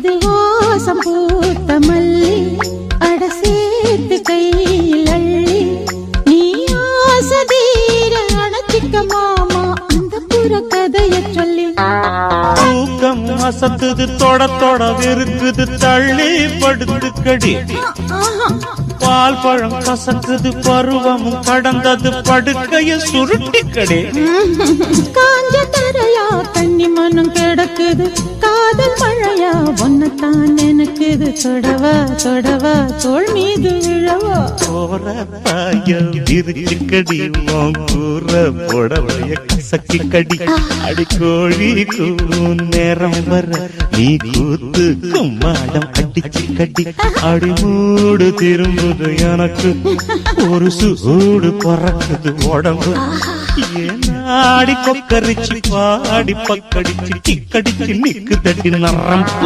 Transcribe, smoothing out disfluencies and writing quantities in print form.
இது வாசம் பூத்த மல்லி அட சேர்த்து கையில் அள்ளி நீ ஆசதீர அணைச்சிக்க மாமா அந்த புற கதைய சொல்லி தூக்கம் அசத்துது தொட தொட இருக்குது தள்ளி படுத்துக்கடி பால் பழம் கசக்குது பருவமும் கடந்தது படுக்கைய சுருட்டிக்கடி காஞ்ச தரையா தண்ணி மனம் கிடக்குது காதல் மழையா ஒன்னத்தான் எனக்குது தொடவா தொடவா தோள் மீது விழவா போற பாயம் விரிச்சுக்கடி கூற புடவைய கசக்கிக்கடி அடிக்கோழி கூறும் நேரம் வர நீ கூத்து கும்மாடம் அடிச்சு கடி அடி மூடு திரும்புது எனக்கு ஒரு சூடு பறக்குது உடம்பு ஏனாடி கொக்கரிச்சு பாடி பக்கடிச்சு கிக்கடிச்சு நிக்கு தட்டி நரம்